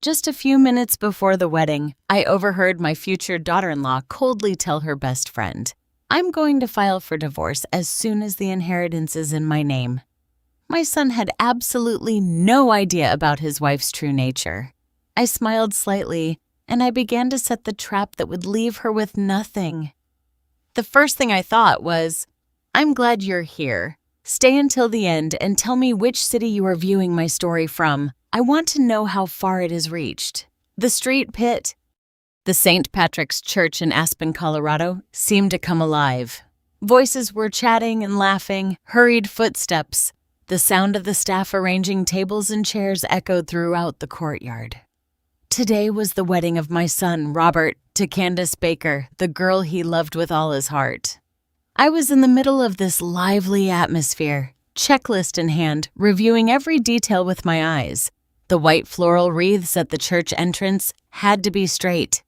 Just a few minutes before the wedding, I overheard my future daughter-in-law coldly tell her best friend, "I'm going to file for divorce as soon as the inheritance is in my name." My son had absolutely no idea about his wife's true nature. I smiled slightly, and I began to set the trap that would leave her with nothing. The first thing I thought was, "I'm glad you're here. Stay until the end and tell me which city you are viewing my story from. I want to know how far it has reached." The street pit, the St. Patrick's Church in Aspen, Colorado, seemed to come alive. Voices were chatting and laughing, hurried footsteps. The sound of the staff arranging tables and chairs echoed throughout the courtyard. Today was the wedding of my son, Robert, to Candace Baker, the girl he loved with all his heart. I was in the middle of this lively atmosphere, checklist in hand, reviewing every detail with my eyes. The white floral wreaths at the church entrance had to be straight.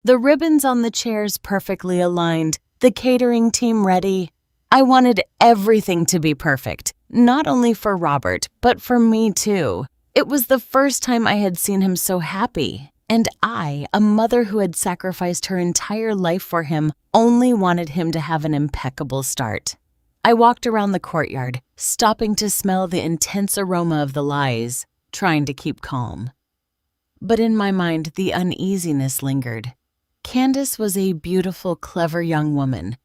The ribbons on the chairs perfectly aligned, the catering team ready. I wanted everything to be perfect, not only for Robert, but for me too. It was the first time I had seen him so happy, and I, a mother who had sacrificed her entire life for him, only wanted him to have an impeccable start. I walked around the courtyard, stopping to smell the intense aroma of the lies, trying to keep calm. But in my mind, the uneasiness lingered. Candace was a beautiful, clever young woman,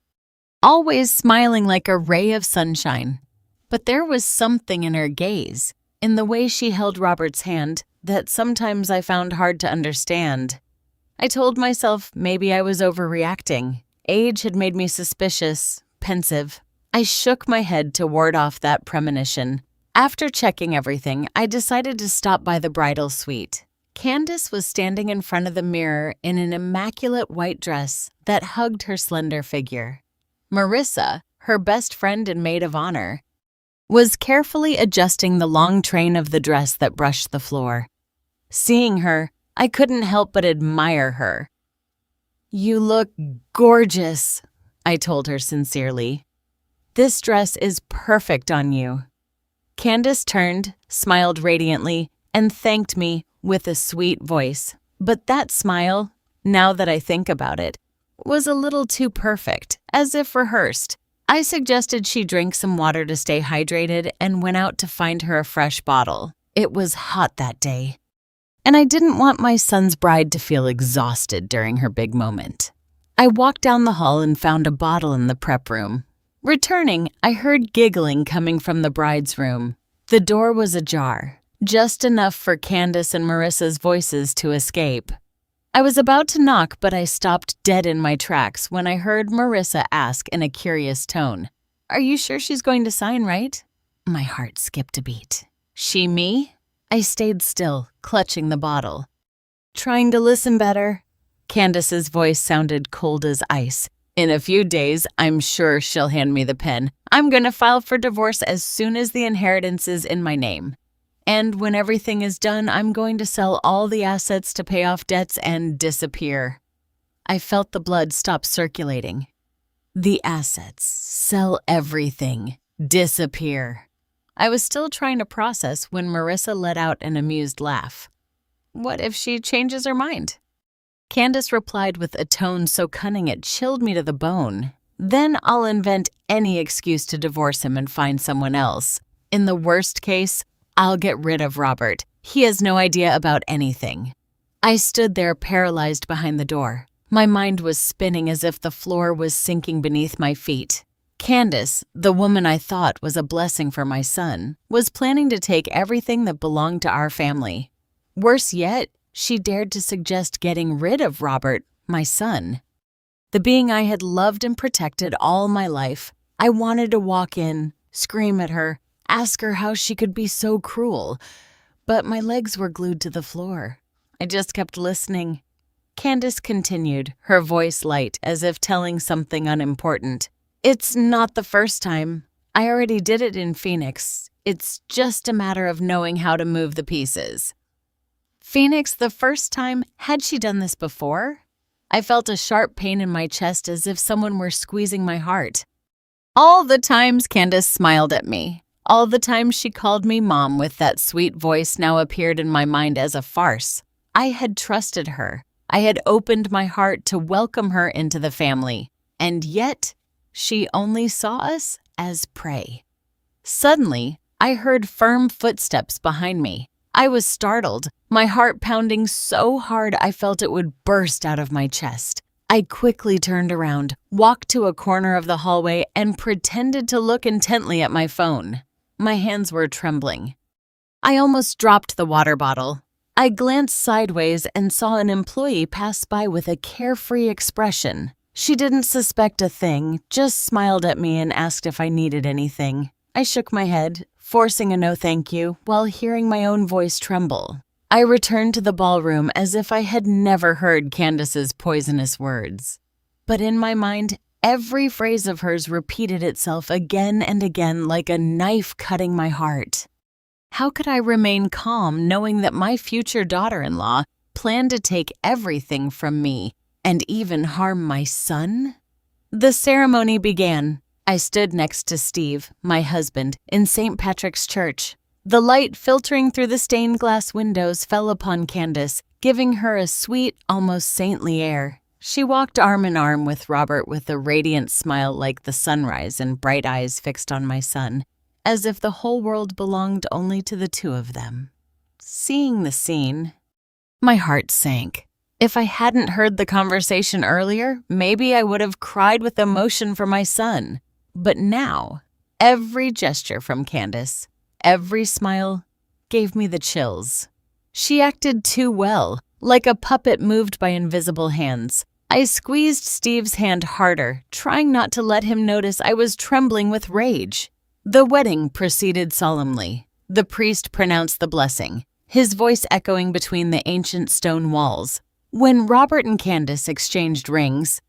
always smiling like a ray of sunshine. But there was something in her gaze, in the way she held Robert's hand, that sometimes I found hard to understand. I told myself maybe I was overreacting. Age had made me suspicious, pensive. I shook my head to ward off that premonition. After checking everything, I decided to stop by the bridal suite. Candace was standing in front of the mirror in an immaculate white dress that hugged her slender figure. Marissa, her best friend and maid of honor, was carefully adjusting the long train of the dress that brushed the floor. Seeing her, I couldn't help but admire her. "You look gorgeous," I told her sincerely. "This dress is perfect on you." Candace turned, smiled radiantly, and thanked me with a sweet voice. But that smile, now that I think about it, was a little too perfect, as if rehearsed. I suggested she drink some water to stay hydrated and went out to find her a fresh bottle. It was hot that day, and I didn't want my son's bride to feel exhausted during her big moment. I walked down the hall and found a bottle in the prep room. Returning, I heard giggling coming from the bride's room. The door was ajar, just enough for Candace and Marissa's voices to escape. I was about to knock, but I stopped dead in my tracks when I heard Marissa ask in a curious tone, "Are you sure she's going to sign, right?" My heart skipped a beat. "She me?" I stayed still, clutching the bottle. "Trying to listen better." Candace's voice sounded cold as ice. "In a few days, I'm sure she'll hand me the pen. I'm going to file for divorce as soon as the inheritance is in my name. And when everything is done, I'm going to sell all the assets to pay off debts and disappear." I felt the blood stop circulating. The assets, sell everything, disappear. I was still trying to process when Marissa let out an amused laugh. "What if she changes her mind?" Candace replied with a tone so cunning it chilled me to the bone. "Then I'll invent any excuse to divorce him and find someone else. In the worst case, I'll get rid of Robert. He has no idea about anything." I stood there paralyzed behind the door. My mind was spinning as if the floor was sinking beneath my feet. Candace, the woman I thought was a blessing for my son, was planning to take everything that belonged to our family. Worse yet, she dared to suggest getting rid of Robert, my son. The being I had loved and protected all my life. I wanted to walk in, scream at her, ask her how she could be so cruel, but my legs were glued to the floor. I just kept listening. Candace continued, her voice light as if telling something unimportant. "It's not the first time. I already did it in Phoenix. It's just a matter of knowing how to move the pieces." Phoenix the first time? Had she done this before? I felt a sharp pain in my chest as if someone were squeezing my heart. All the times Candace smiled at me. All the times she called me Mom with that sweet voice now appeared in my mind as a farce. I had trusted her. I had opened my heart to welcome her into the family. And yet, she only saw us as prey. Suddenly, I heard firm footsteps behind me. I was startled, my heart pounding so hard I felt it would burst out of my chest. I quickly turned around, walked to a corner of the hallway, and pretended to look intently at my phone. My hands were trembling. I almost dropped the water bottle. I glanced sideways and saw an employee pass by with a carefree expression. She didn't suspect a thing, just smiled at me and asked if I needed anything. I shook my head, forcing a no thank you, while hearing my own voice tremble. I returned to the ballroom as if I had never heard Candace's poisonous words. But in my mind, every phrase of hers repeated itself again and again like a knife cutting my heart. How could I remain calm knowing that my future daughter-in-law planned to take everything from me and even harm my son? The ceremony began. I stood next to Steve, my husband, in St. Patrick's Church. The light filtering through the stained glass windows fell upon Candace, giving her a sweet, almost saintly air. She walked arm in arm with Robert with a radiant smile like the sunrise and bright eyes fixed on my son, as if the whole world belonged only to the two of them. Seeing the scene, my heart sank. If I hadn't heard the conversation earlier, maybe I would have cried with emotion for my son. But now, every gesture from Candace, every smile, gave me the chills. She acted too well, like a puppet moved by invisible hands. I squeezed Steve's hand harder, trying not to let him notice I was trembling with rage. The wedding proceeded solemnly. The priest pronounced the blessing, his voice echoing between the ancient stone walls. When Robert and Candace exchanged rings,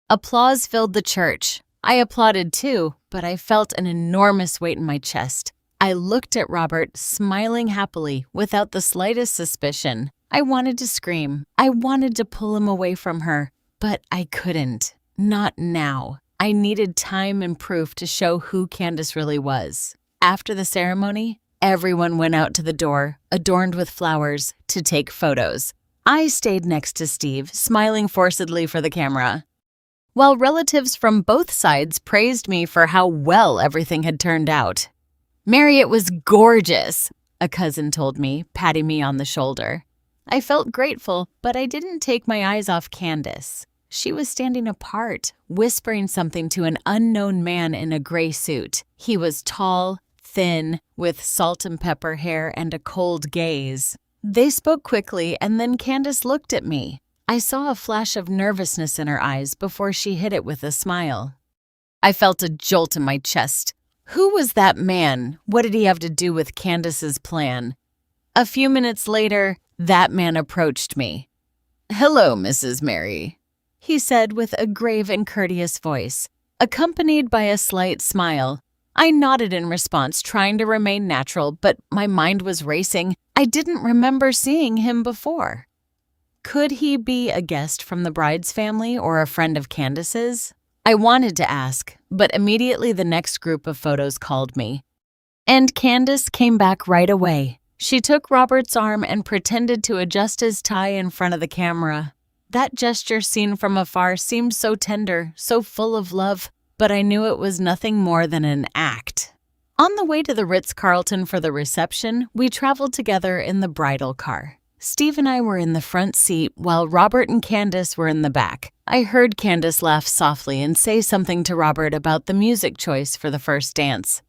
applause filled the church. I applauded too, but I felt an enormous weight in my chest. I looked at Robert, smiling happily, without the slightest suspicion. I wanted to scream. I wanted to pull him away from her, but I couldn't. Not now. I needed time and proof to show who Candace really was. After the ceremony, everyone went out to the door, adorned with flowers, to take photos. I stayed next to Steve, smiling forcedly for the camera. While relatives from both sides praised me for how well everything had turned out. "Mary, it was gorgeous," a cousin told me, patting me on the shoulder. I felt grateful, but I didn't take my eyes off Candace. She was standing apart, whispering something to an unknown man in a gray suit. He was tall, thin, with salt and pepper hair and a cold gaze. They spoke quickly, and then Candace looked at me. I saw a flash of nervousness in her eyes before she hid it with a smile. I felt a jolt in my chest. Who was that man? What did he have to do with Candace's plan? A few minutes later, that man approached me. "Hello, Mrs. Mary," he said with a grave and courteous voice, accompanied by a slight smile. I nodded in response, trying to remain natural, but my mind was racing. I didn't remember seeing him before. Could he be a guest from the bride's family or a friend of Candace's? I wanted to ask, but immediately the next group of photos called me. And Candace came back right away. She took Robert's arm and pretended to adjust his tie in front of the camera. That gesture seen from afar seemed so tender, so full of love, but I knew it was nothing more than an act. On the way to the Ritz-Carlton for the reception, we traveled together in the bridal car. Steve and I were in the front seat while Robert and Candace were in the back. I heard Candace laugh softly and say something to Robert about the music choice for the first dance.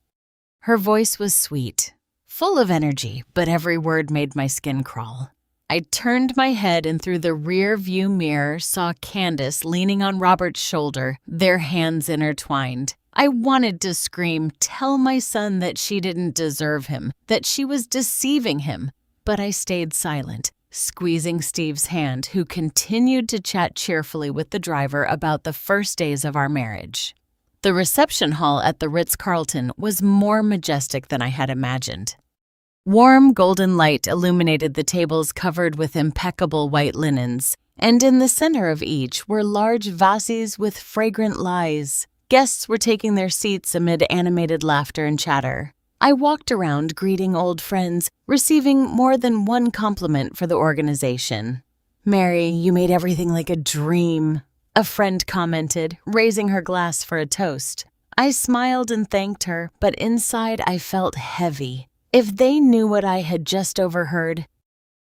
Her voice was sweet, full of energy, but every word made my skin crawl. I turned my head and through the rear view mirror saw Candace leaning on Robert's shoulder, their hands intertwined. I wanted to scream, tell my son that she didn't deserve him, that she was deceiving him. But I stayed silent, squeezing Steve's hand, who continued to chat cheerfully with the driver about the first days of our marriage. The reception hall at the Ritz-Carlton was more majestic than I had imagined. Warm golden light illuminated the tables covered with impeccable white linens, and in the center of each were large vases with fragrant lies. Guests were taking their seats amid animated laughter and chatter. I walked around greeting old friends, receiving more than one compliment for the organization. "Mary, you made everything like a dream," a friend commented, raising her glass for a toast. I smiled and thanked her, but inside I felt heavy. If they knew what I had just overheard,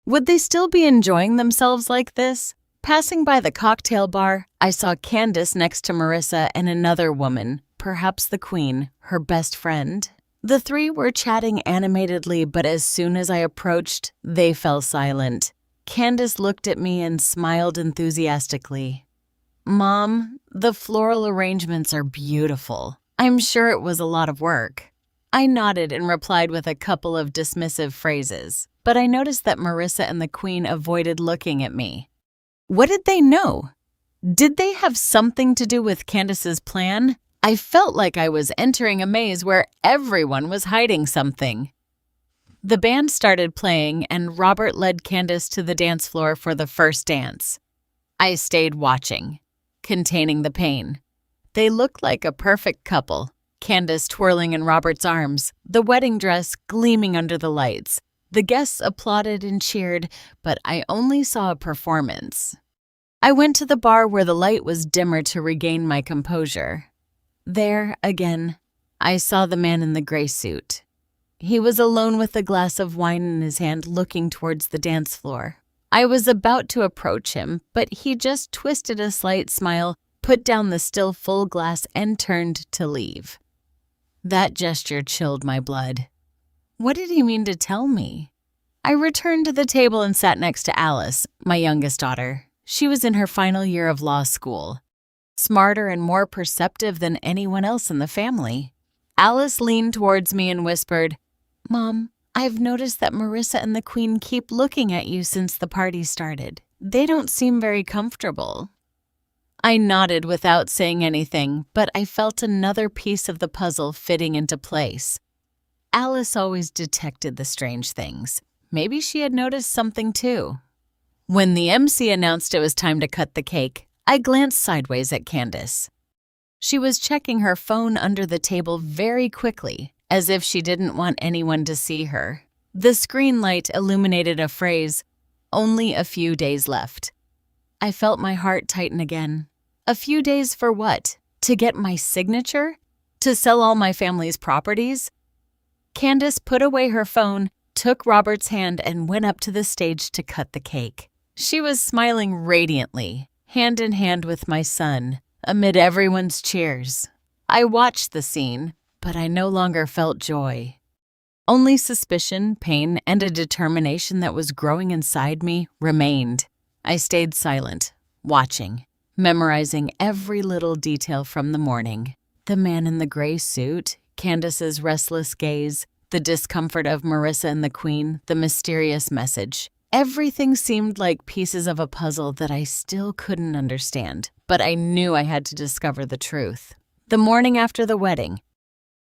would they still be enjoying themselves like this? Passing by the cocktail bar, I saw Candace next to Marissa and another woman, perhaps the queen, her best friend. The three were chatting animatedly, but as soon as I approached, they fell silent. Candace looked at me and smiled enthusiastically. "Mom, the floral arrangements are beautiful. I'm sure it was a lot of work." I nodded and replied with a couple of dismissive phrases, but I noticed that Marissa and the queen avoided looking at me. What did they know? Did they have something to do with Candace's plan? I felt like I was entering a maze where everyone was hiding something. The band started playing, and Robert led Candace to the dance floor for the first dance. I stayed watching, containing the pain. They looked like a perfect couple, Candace twirling in Robert's arms, the wedding dress gleaming under the lights. The guests applauded and cheered, but I only saw a performance. I went to the bar where the light was dimmer to regain my composure. There, again, I saw the man in the gray suit. He was alone with a glass of wine in his hand, looking towards the dance floor. I was about to approach him, but he just twisted a slight smile, put down the still full glass, and turned to leave. That gesture chilled my blood. What did he mean to tell me? I returned to the table and sat next to Alice, my youngest daughter. She was in her final year of law school. Smarter and more perceptive than anyone else in the family. Alice leaned towards me and whispered, "Mom, I've noticed that Marissa and the Queen keep looking at you since the party started. They don't seem very comfortable." I nodded without saying anything, but I felt another piece of the puzzle fitting into place. Alice always detected the strange things. Maybe she had noticed something too. When the MC announced it was time to cut the cake, I glanced sideways at Candace. She was checking her phone under the table very quickly, as if she didn't want anyone to see her. The screen light illuminated a phrase, "Only a few days left." I felt my heart tighten again. A few days for what? To get my signature? To sell all my family's properties? Candace put away her phone, took Robert's hand, and went up to the stage to cut the cake. She was smiling radiantly, hand in hand with my son, amid everyone's cheers. I watched the scene, but I no longer felt joy. Only suspicion, pain, and a determination that was growing inside me remained. I stayed silent, watching, memorizing every little detail from the morning. The man in the gray suit, Candace's restless gaze, the discomfort of Marissa and the Queen, the mysterious message. Everything seemed like pieces of a puzzle that I still couldn't understand, but I knew I had to discover the truth. The morning after the wedding,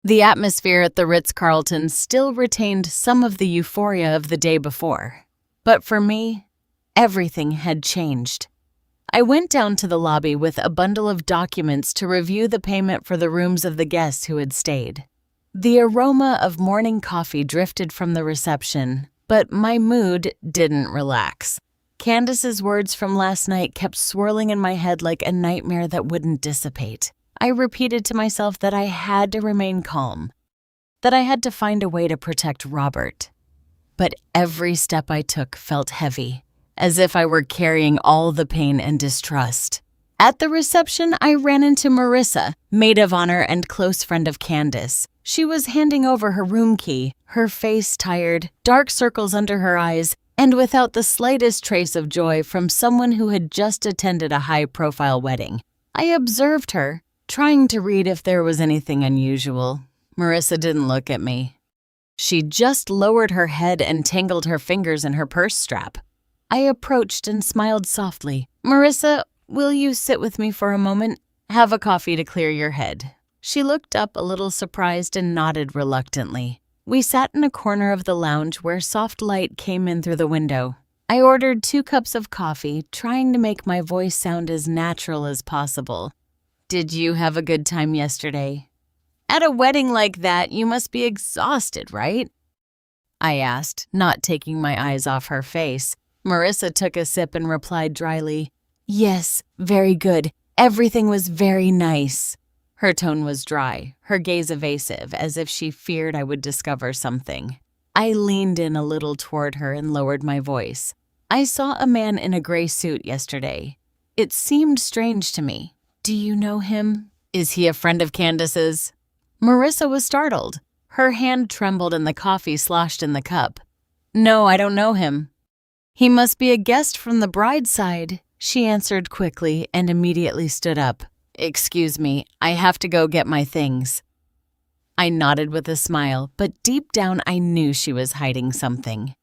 the atmosphere at the Ritz-Carlton still retained some of the euphoria of the day before. But for me, everything had changed. I went down to the lobby with a bundle of documents to review the payment for the rooms of the guests who had stayed. The aroma of morning coffee drifted from the reception, but my mood didn't relax. Candace's words from last night kept swirling in my head like a nightmare that wouldn't dissipate. I repeated to myself that I had to remain calm, that I had to find a way to protect Robert. But every step I took felt heavy, as if I were carrying all the pain and distrust. At the reception, I ran into Marissa, maid of honor and close friend of Candace. She was handing over her room key, her face tired, dark circles under her eyes, and without the slightest trace of joy from someone who had just attended a high-profile wedding. I observed her, trying to read if there was anything unusual. Marissa didn't look at me. She just lowered her head and tangled her fingers in her purse strap. I approached and smiled softly. "Marissa, will you sit with me for a moment? Have a coffee to clear your head." She looked up a little surprised and nodded reluctantly. We sat in a corner of the lounge where soft light came in through the window. I ordered 2 cups of coffee, trying to make my voice sound as natural as possible. "Did you have a good time yesterday?" At a wedding like that, you must be exhausted, right? I asked, not taking my eyes off her face. Marissa took a sip and replied dryly, "Yes, very good. Everything was very nice." Her tone was dry, her gaze evasive, as if she feared I would discover something. I leaned in a little toward her and lowered my voice. "I saw a man in a gray suit yesterday. It seemed strange to me. Do you know him? Is he a friend of Candace's?" Marissa was startled. Her hand trembled and the coffee sloshed in the cup. "No, I don't know him." "He must be a guest from the bride's side," she answered quickly and immediately stood up. "Excuse me, I have to go get my things." I nodded with a smile, but deep down I knew she was hiding something.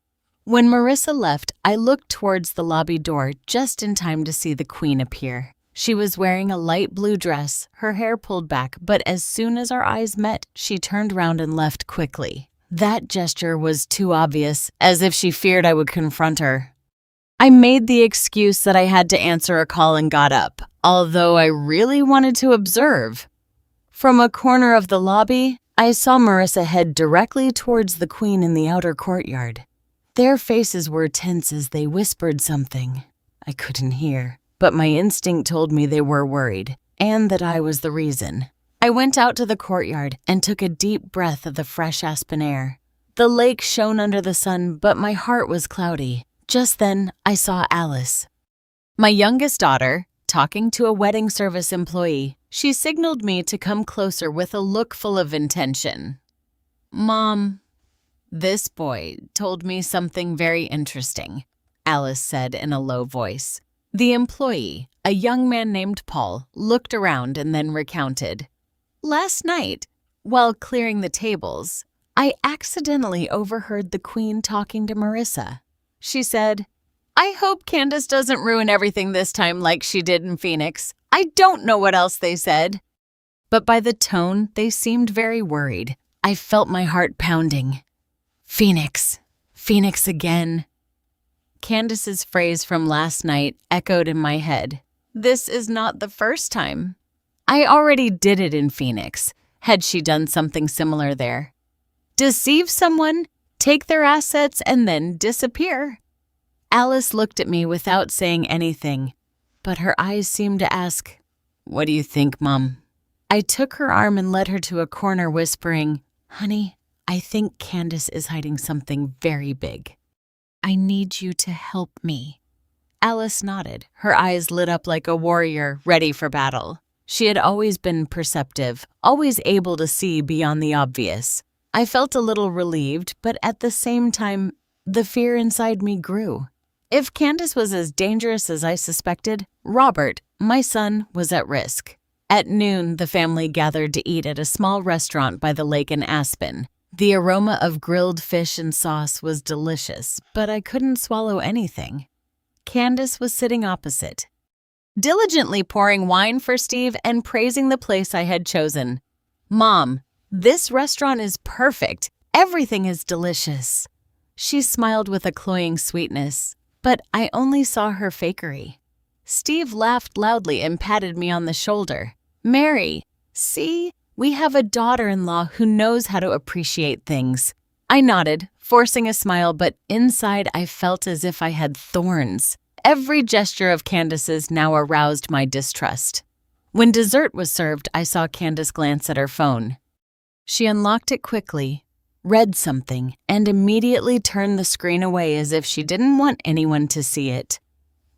When Marissa left, I looked towards the lobby door just in time to see the queen appear. She was wearing a light blue dress, her hair pulled back, but as soon as our eyes met, she turned round and left quickly. That gesture was too obvious, as if she feared I would confront her. I made the excuse that I had to answer a call and got up, although I really wanted to observe. From a corner of the lobby, I saw Marissa head directly towards the queen in the outer courtyard. Their faces were tense as they whispered something. I couldn't hear, but my instinct told me they were worried, and that I was the reason. I went out to the courtyard and took a deep breath of the fresh aspen air. The lake shone under the sun, but my heart was cloudy. Just then, I saw Alice, my youngest daughter, talking to a wedding service employee. She signaled me to come closer with a look full of intention. "Mom, this boy told me something very interesting," Alice said in a low voice. The employee, a young man named Paul, looked around and then recounted. "Last night, while clearing the tables, I accidentally overheard the queen talking to Marissa. She said, 'I hope Candace doesn't ruin everything this time like she did in Phoenix.' I don't know what else they said." But by the tone, they seemed very worried. I felt my heart pounding. Phoenix again. Candace's phrase from last night echoed in my head. This is not the first time. I already did it in Phoenix. Had she done something similar there? Deceive someone, take their assets, and then disappear. Alice looked at me without saying anything, but her eyes seemed to ask, "What do you think, Mom?" I took her arm and led her to a corner, whispering, "Honey, I think Candace is hiding something very big. I need you to help me." Alice nodded. Her eyes lit up like a warrior ready for battle. She had always been perceptive, always able to see beyond the obvious. I felt a little relieved, but at the same time, the fear inside me grew. If Candace was as dangerous as I suspected, Robert, my son, was at risk. At noon, the family gathered to eat at a small restaurant by the lake in Aspen. The aroma of grilled fish and sauce was delicious, but I couldn't swallow anything. Candace was sitting opposite, diligently pouring wine for Steve and praising the place I had chosen. "Mom, this restaurant is perfect. Everything is delicious." She smiled with a cloying sweetness, but I only saw her fakery. Steve laughed loudly and patted me on the shoulder. "Mary, see? We have a daughter-in-law who knows how to appreciate things." I nodded, forcing a smile, but inside I felt as if I had thorns. Every gesture of Candace's now aroused my distrust. When dessert was served, I saw Candace glance at her phone. She unlocked it quickly, read something, and immediately turned the screen away as if she didn't want anyone to see it.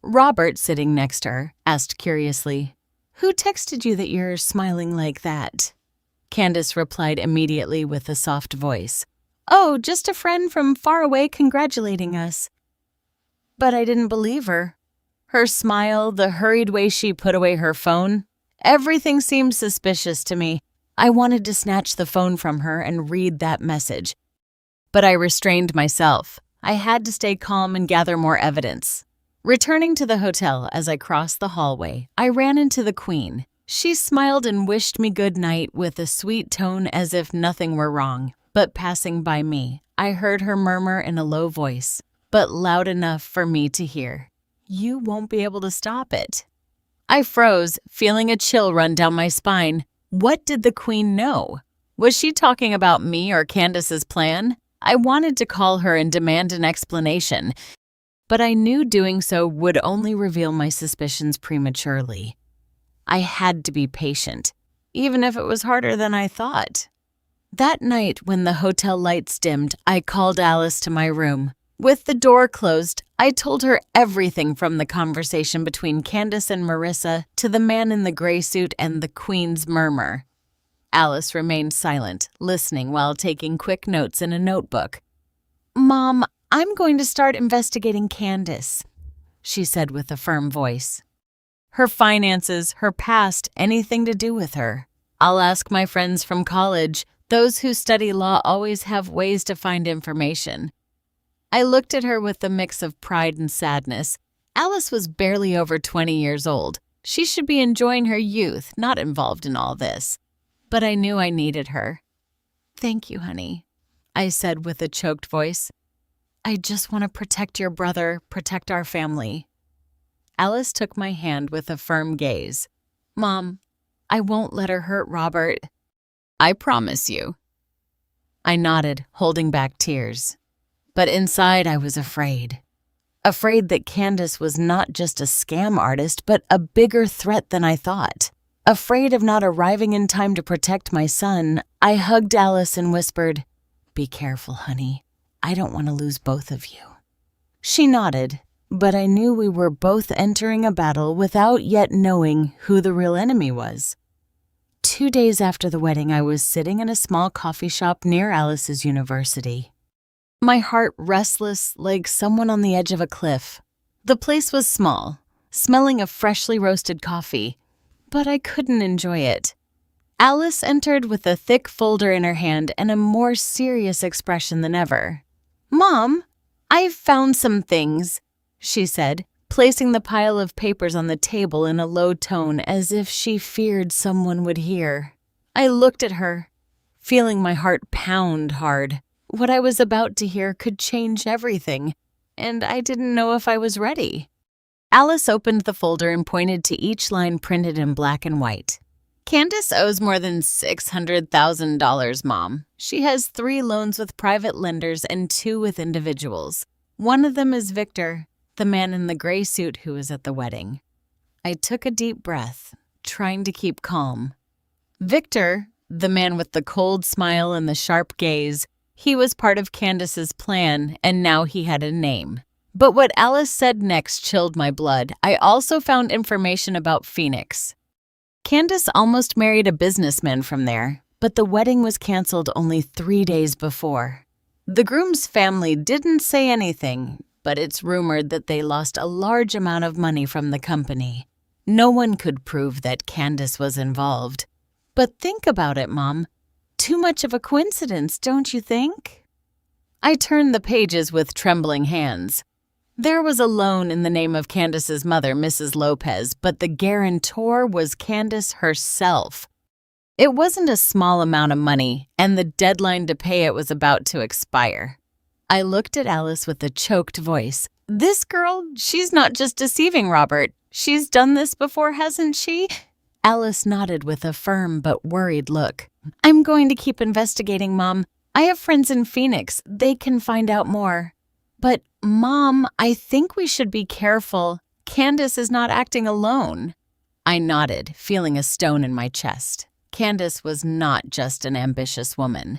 Robert, sitting next to her, asked curiously, "Who texted you that you're smiling like that?" Candace replied immediately with a soft voice, "Oh, just a friend from far away congratulating us." But I didn't believe her. Her smile, the hurried way she put away her phone, everything seemed suspicious to me. I wanted to snatch the phone from her and read that message, but I restrained myself. I had to stay calm and gather more evidence. Returning to the hotel as I crossed the hallway, I ran into the Queen. She smiled and wished me good night with a sweet tone as if nothing were wrong. But passing by me, I heard her murmur in a low voice, but loud enough for me to hear, "You won't be able to stop it." I froze, feeling a chill run down my spine. What did the Queen know? Was she talking about me or Candace's plan? I wanted to call her and demand an explanation, but I knew doing so would only reveal my suspicions prematurely. I had to be patient, even if it was harder than I thought. That night, when the hotel lights dimmed, I called Alice to my room. With the door closed, I told her everything from the conversation between Candace and Marissa to the man in the gray suit and the Queen's murmur. Alice remained silent, listening while taking quick notes in a notebook. "Mom, I'm going to start investigating Candace," she said with a firm voice. "Her finances, her past, anything to do with her. I'll ask my friends from college. Those who study law always have ways to find information." I looked at her with a mix of pride and sadness. Alice was barely over 20 years old. She should be enjoying her youth, not involved in all this. But I knew I needed her. "Thank you, honey," I said with a choked voice. "I just want to protect your brother, protect our family." Alice took my hand with a firm gaze. "Mom, I won't let her hurt Robert." "I promise you." I nodded, holding back tears. But inside I was afraid. Afraid that Candace was not just a scam artist, but a bigger threat than I thought. Afraid of not arriving in time to protect my son, I hugged Alice and whispered, "Be careful, honey. I don't want to lose both of you." She nodded, but I knew we were both entering a battle without yet knowing who the real enemy was. 2 days after the wedding, I was sitting in a small coffee shop near Alice's university. My heart restless like someone on the edge of a cliff. The place was small, smelling of freshly roasted coffee, but I couldn't enjoy it. Alice entered with a thick folder in her hand and a more serious expression than ever. "Mom, I've found some things," she said, placing the pile of papers on the table in a low tone as if she feared someone would hear. I looked at her, feeling my heart pound hard. What I was about to hear could change everything, and I didn't know if I was ready. Alice opened the folder and pointed to each line printed in black and white. "Candace owes more than $600,000, Mom. She has 3 loans with private lenders and 2 with individuals. One of them is Victor, the man in the gray suit who was at the wedding." I took a deep breath, trying to keep calm. Victor, the man with the cold smile and the sharp gaze, he was part of Candace's plan, and now he had a name. But what Alice said next chilled my blood. I also found information about Phoenix. Candace almost married a businessman from there, but the wedding was canceled only 3 days before. The groom's family didn't say anything, but it's rumored that they lost a large amount of money from the company. No one could prove that Candace was involved. But think about it, Mom. Too much of a coincidence, don't you think? I turned the pages with trembling hands. There was a loan in the name of Candace's mother, Mrs. Lopez, but the guarantor was Candace herself. It wasn't a small amount of money, and the deadline to pay it was about to expire. I looked at Alice with a choked voice. "This girl, she's not just deceiving Robert. She's done this before, hasn't she?" Alice nodded with a firm but worried look. "I'm going to keep investigating, Mom. I have friends in Phoenix. They can find out more." "But, Mom, I think we should be careful. Candace is not acting alone." I nodded, feeling a stone in my chest. Candace was not just an ambitious woman.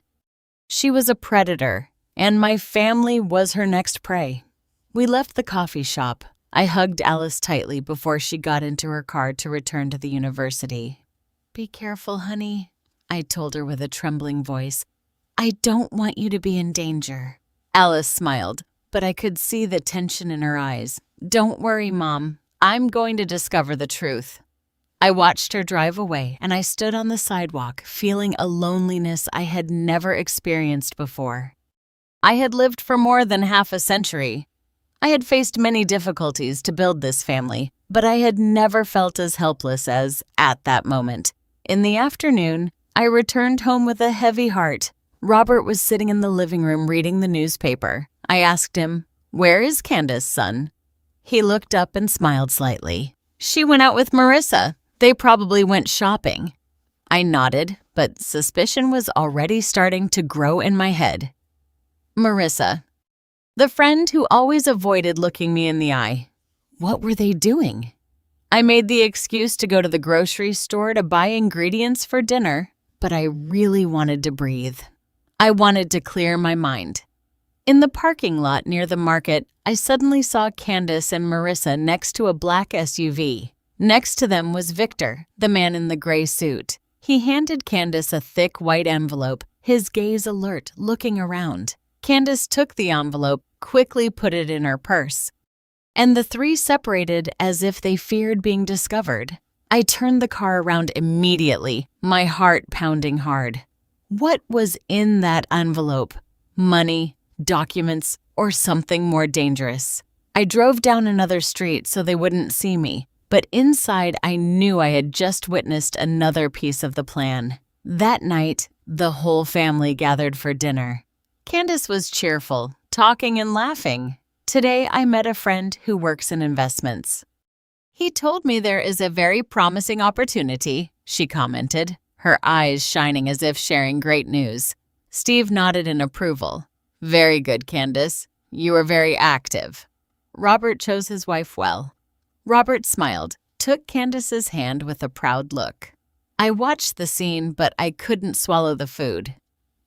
She was a predator, and my family was her next prey. We left the coffee shop. I hugged Alice tightly before she got into her car to return to the university. "Be careful, honey," I told her with a trembling voice. "I don't want you to be in danger." Alice smiled, but I could see the tension in her eyes. "Don't worry, Mom. I'm going to discover the truth." I watched her drive away, and I stood on the sidewalk, feeling a loneliness I had never experienced before. I had lived for more than half a century. I had faced many difficulties to build this family, but I had never felt as helpless as at that moment. In the afternoon, I returned home with a heavy heart. Robert was sitting in the living room reading the newspaper. I asked him, "Where is Candace, son?" He looked up and smiled slightly. "She went out with Marissa. They probably went shopping." I nodded, but suspicion was already starting to grow in my head. Marissa, the friend who always avoided looking me in the eye. What were they doing? I made the excuse to go to the grocery store to buy ingredients for dinner, but I really wanted to breathe. I wanted to clear my mind. In the parking lot near the market, I suddenly saw Candace and Marissa next to a black SUV. Next to them was Victor, the man in the gray suit. He handed Candace a thick white envelope, his gaze alert, looking around. Candace took the envelope, quickly put it in her purse, and the three separated as if they feared being discovered. I turned the car around immediately, my heart pounding hard. What was in that envelope? Money, documents, or something more dangerous? I drove down another street so they wouldn't see me, but inside I knew I had just witnessed another piece of the plan. That night, the whole family gathered for dinner. Candace was cheerful, talking and laughing. Today, I met a friend who works in investments. He told me there is a very promising opportunity, she commented, her eyes shining as if sharing great news. Steve nodded in approval. Very good, Candace. You are very active. Robert chose his wife well. Robert smiled, took Candace's hand with a proud look. I watched the scene, but I couldn't swallow the food.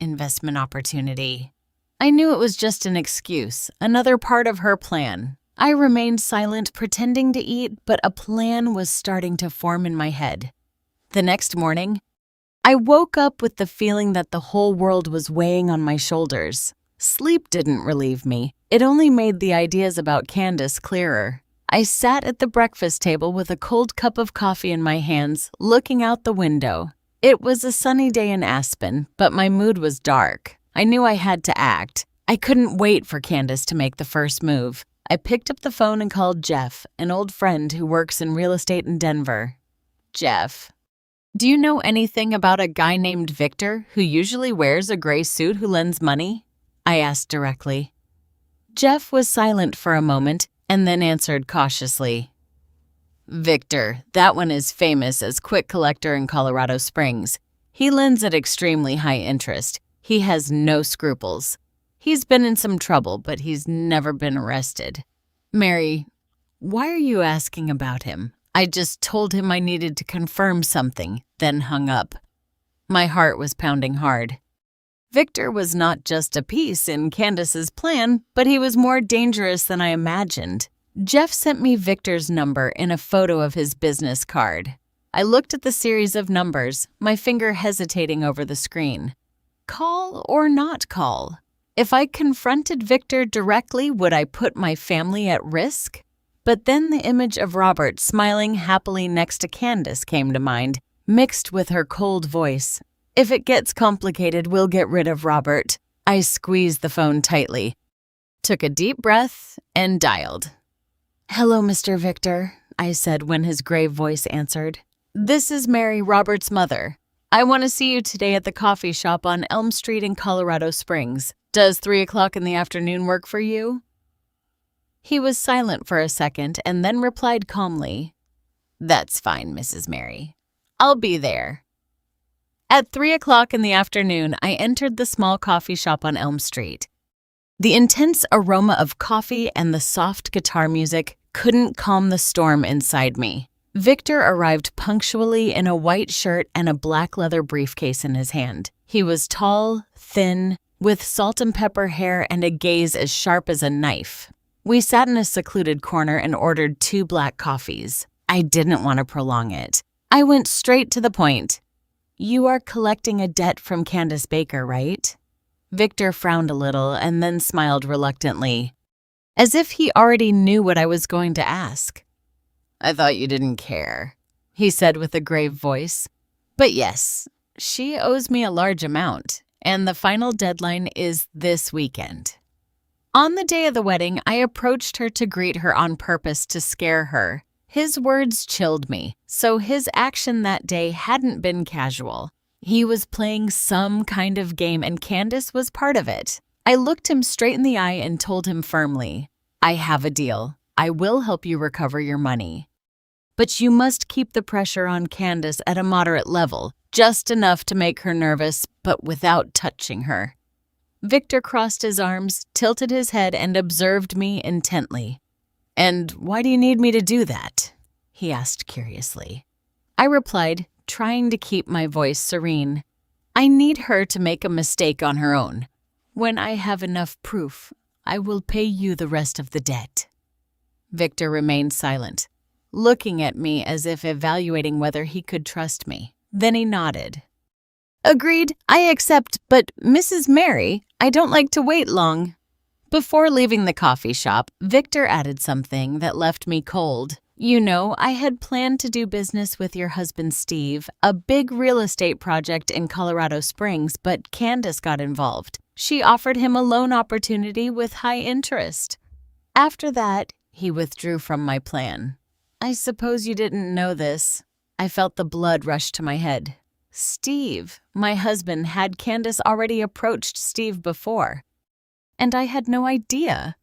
Investment opportunity. I knew it was just an excuse, another part of her plan. I remained silent, pretending to eat, but a plan was starting to form in my head. The next morning, I woke up with the feeling that the whole world was weighing on my shoulders. Sleep didn't relieve me. It only made the ideas about Candace clearer. I sat at the breakfast table with a cold cup of coffee in my hands, looking out the window. It was a sunny day in Aspen, but my mood was dark. I knew I had to act. I couldn't wait for Candace to make the first move. I picked up the phone and called Jeff, an old friend who works in real estate in Denver. Jeff, do you know anything about a guy named Victor who usually wears a gray suit who lends money? I asked directly. Jeff was silent for a moment and then answered cautiously. Victor, that one is famous as quick collector in Colorado Springs. He lends at extremely high interest. He has no scruples. He's been in some trouble, but he's never been arrested. Mary, why are you asking about him? I just told him I needed to confirm something, then hung up. My heart was pounding hard. Victor was not just a piece in Candace's plan, but he was more dangerous than I imagined. Jeff sent me Victor's number in a photo of his business card. I looked at the series of numbers, my finger hesitating over the screen. Call or not call? If I confronted Victor directly, would I put my family at risk? But then the image of Robert smiling happily next to Candace came to mind, mixed with her cold voice. If it gets complicated, we'll get rid of Robert. I squeezed the phone tightly, took a deep breath, and dialed. Hello, Mr. Victor, I said when his grave voice answered. This is Mary, Robert's mother. I want to see you today at the coffee shop on Elm Street in Colorado Springs. Does 3 o'clock in the afternoon work for you? He was silent for a second and then replied calmly, That's fine, Mrs. Mary. I'll be there. At 3 o'clock in the afternoon, I entered the small coffee shop on Elm Street. The intense aroma of coffee and the soft guitar music couldn't calm the storm inside me. Victor arrived punctually in a white shirt and a black leather briefcase in his hand. He was tall, thin, with salt and pepper hair and a gaze as sharp as a knife. We sat in a secluded corner and ordered 2 black coffees. I didn't want to prolong it. I went straight to the point. You are collecting a debt from Candace Baker, right? Victor frowned a little and then smiled reluctantly, as if he already knew what I was going to ask. I thought you didn't care, he said with a grave voice. But yes, she owes me a large amount, and the final deadline is this weekend. On the day of the wedding, I approached her to greet her on purpose to scare her. His words chilled me, so his action that day hadn't been casual. He was playing some kind of game, and Candace was part of it. I looked him straight in the eye and told him firmly, I have a deal. I will help you recover your money. But you must keep the pressure on Candace at a moderate level. just enough to make her nervous, but without touching her. Victor crossed his arms, tilted his head, and observed me intently. "And why do you need me to do that?" he asked curiously. I replied, trying to keep my voice serene. "I need her to make a mistake on her own. When I have enough proof, I will pay you the rest of the debt." Victor remained silent, looking at me as if evaluating whether he could trust me. Then he nodded. "Agreed, I accept, but Mrs. Mary, I don't like to wait long." Before leaving the coffee shop, Victor added something that left me cold. "You know, I had planned to do business with your husband Steve, a big real estate project in Colorado Springs, but Candace got involved. She offered him a loan opportunity with high interest. After that, he withdrew from my plan. I suppose you didn't know this." I felt the blood rush to my head. Steve, my husband, had Candace already approached Steve before, and I had no idea.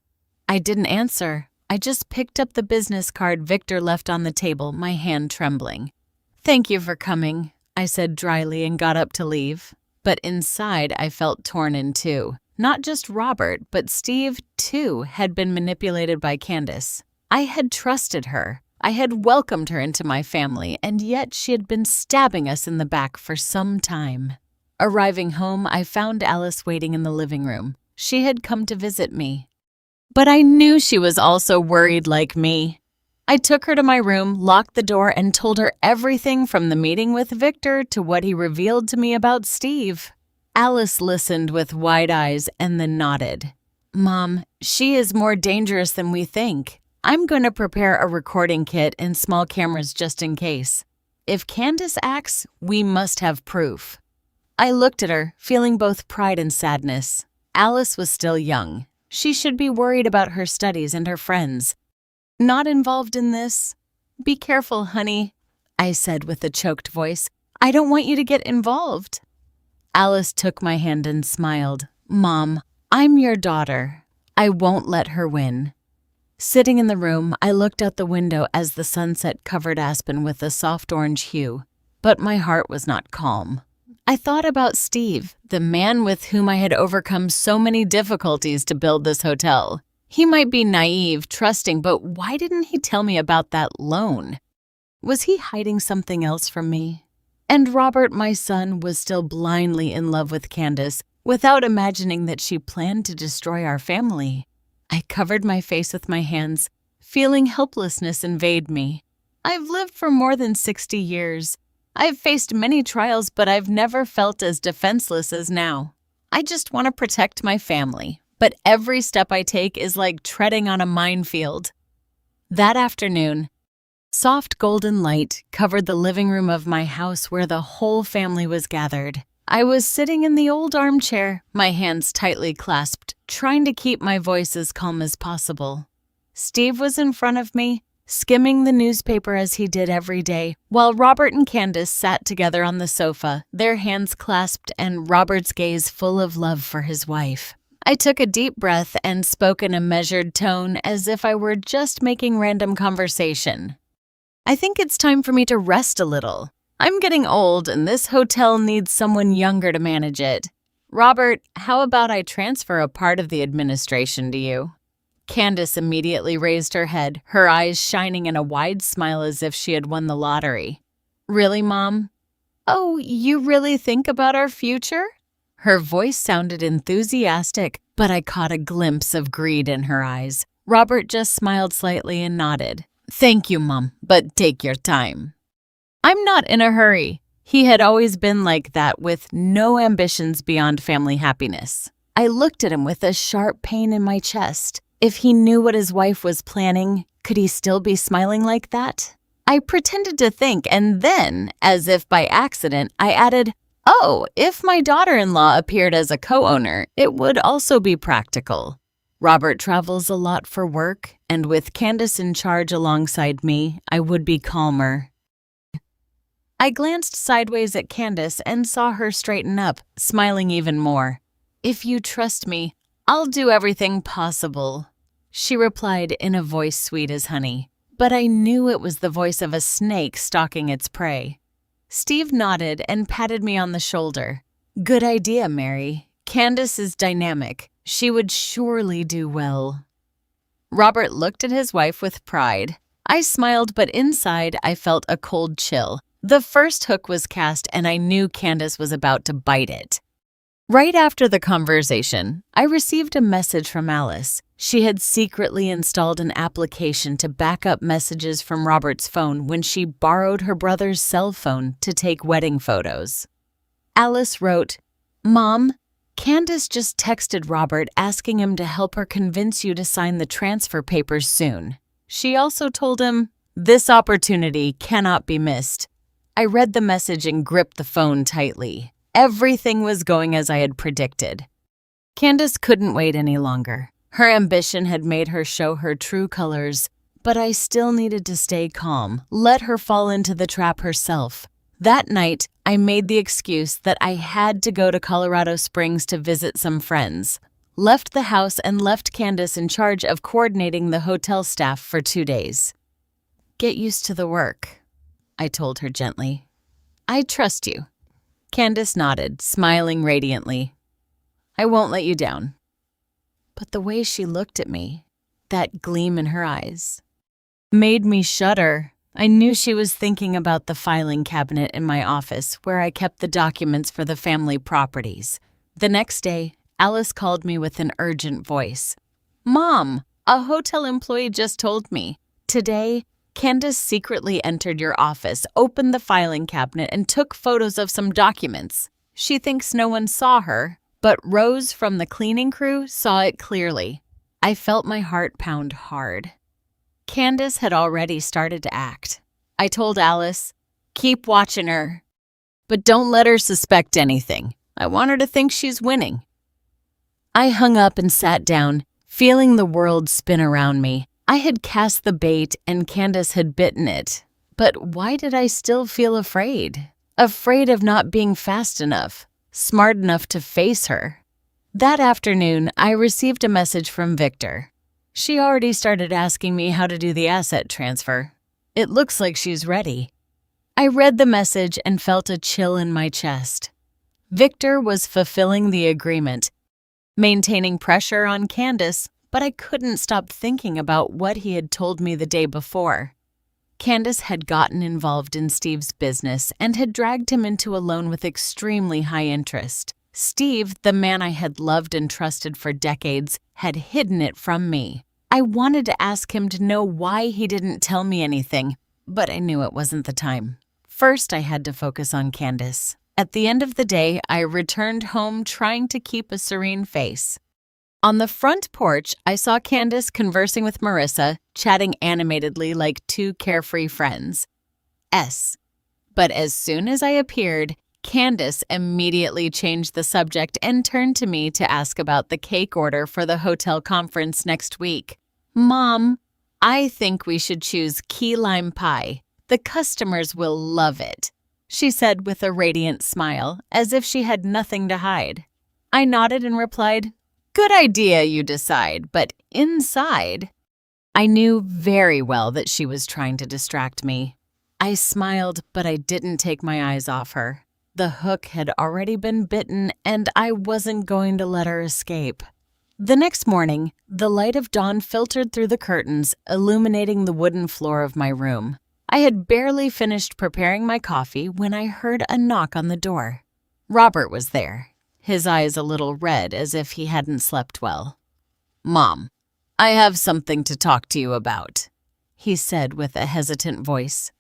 I didn't answer. I just picked up the business card Victor left on the table, my hand trembling. "Thank you for coming," I said dryly and got up to leave. But inside, I felt torn in two. Not just Robert, but Steve, too, had been manipulated by Candace. I had trusted her. I had welcomed her into my family, and yet she had been stabbing us in the back for some time. Arriving home, I found Alice waiting in the living room. She had come to visit me. But I knew she was also worried like me. I took her to my room, locked the door, and told her everything from the meeting with Victor to what he revealed to me about Steve. Alice listened with wide eyes and then nodded. "Mom, she is more dangerous than we think. I'm going to prepare a recording kit and small cameras just in case. If Candace acts, we must have proof." I looked at her, feeling both pride and sadness. Alice was still young. She should be worried about her studies and her friends. Not involved in this. "Be careful, honey," I said with a choked voice. "I don't want you to get involved." Alice took my hand and smiled. "Mom, I'm your daughter. I won't let her win." Sitting in the room, I looked out the window as the sunset covered Aspen with a soft orange hue, but my heart was not calm. I thought about Steve, the man with whom I had overcome so many difficulties to build this hotel. He might be naive, trusting, but why didn't he tell me about that loan? Was he hiding something else from me? And Robert, my son, was still blindly in love with Candace, without imagining that she planned to destroy our family. I covered my face with my hands, feeling helplessness invade me. I've lived for more than 60 years. I've faced many trials, but I've never felt as defenseless as now. I just want to protect my family, but every step I take is like treading on a minefield. That afternoon, soft golden light covered the living room of my house where the whole family was gathered. I was sitting in the old armchair, my hands tightly clasped, trying to keep my voice as calm as possible. Steve was in front of me, skimming the newspaper as he did every day, while Robert and Candace sat together on the sofa, their hands clasped and Robert's gaze full of love for his wife. I took a deep breath and spoke in a measured tone as if I were just making random conversation. "I think it's time for me to rest a little. I'm getting old and this hotel needs someone younger to manage it. Robert, how about I transfer a part of the administration to you?" Candace immediately raised her head, her eyes shining in a wide smile as if she had won the lottery. "Really, Mom? Oh, you really think about our future?" Her voice sounded enthusiastic, but I caught a glimpse of greed in her eyes. Robert just smiled slightly and nodded. "Thank you, Mom, but take your time." I'm not in a hurry. He had always been like that, with no ambitions beyond family happiness. I looked at him with a sharp pain in my chest. If he knew what his wife was planning, could he still be smiling like that? I pretended to think, and then, as if by accident, I added, "Oh, if my daughter-in-law appeared as a co-owner, it would also be practical. Robert travels a lot for work, and with Candace in charge alongside me, I would be calmer." I glanced sideways at Candace and saw her straighten up, smiling even more. "If you trust me, I'll do everything possible," she replied in a voice sweet as honey. But I knew it was the voice of a snake stalking its prey. Steve nodded and patted me on the shoulder. Good idea, Mary. Candace is dynamic. She would surely do well. Robert looked at his wife with pride. I smiled, but inside I felt a cold chill. The first hook was cast, and I knew Candace was about to bite it. Right after the conversation, I received a message from Alice. She had secretly installed an application to back up messages from Robert's phone when she borrowed her brother's cell phone to take wedding photos. Alice wrote, "Mom, Candace just texted Robert asking him to help her convince you to sign the transfer papers soon. She also told him, this opportunity cannot be missed." I read the message and gripped the phone tightly. Everything was going as I had predicted. Candace couldn't wait any longer. Her ambition had made her show her true colors, but I still needed to stay calm, let her fall into the trap herself. That night, I made the excuse that I had to go to Colorado Springs to visit some friends, left the house and left Candace in charge of coordinating the hotel staff for 2 days. "Get used to the work," I told her gently. "I trust you." Candace nodded, smiling radiantly. "I won't let you down." But the way she looked at me, that gleam in her eyes, made me shudder. I knew she was thinking about the filing cabinet in my office where I kept the documents for the family properties. The next day, Alice called me with an urgent voice. "Mom, a hotel employee just told me. Today, Candace secretly entered your office, opened the filing cabinet, and took photos of some documents. She thinks no one saw her, but Rose from the cleaning crew saw it clearly." I felt my heart pound hard. Candace had already started to act. I told Alice, "Keep watching her, but don't let her suspect anything. I want her to think she's winning." I hung up and sat down, feeling the world spin around me. I had cast the bait and Candace had bitten it. But why did I still feel afraid? Afraid of not being fast enough, smart enough to face her. That afternoon, I received a message from Victor. She already started asking me how to do the asset transfer. It looks like she's ready. I read the message and felt a chill in my chest. Victor was fulfilling the agreement, maintaining pressure on Candace, but I couldn't stop thinking about what he had told me the day before. Candace had gotten involved in Steve's business and had dragged him into a loan with extremely high interest. Steve, the man I had loved and trusted for decades, had hidden it from me. I wanted to ask him to know why he didn't tell me anything, but I knew it wasn't the time. First, I had to focus on Candace. At the end of the day, I returned home trying to keep a serene face. On the front porch, I saw Candace conversing with Marissa, chatting animatedly like two carefree friends. But as soon as I appeared, Candace immediately changed the subject and turned to me to ask about the cake order for the hotel conference next week. "Mom, I think we should choose key lime pie. The customers will love it," she said with a radiant smile, as if she had nothing to hide. I nodded and replied, "Good idea, you decide, but inside." I knew very well that she was trying to distract me. I smiled, but I didn't take my eyes off her. The hook had already been bitten, and I wasn't going to let her escape. The next morning, the light of dawn filtered through the curtains, illuminating the wooden floor of my room. I had barely finished preparing my coffee when I heard a knock on the door. Robert was there, his eyes a little red as if he hadn't slept well. "Mom, I have something to talk to you about," he said with a hesitant voice.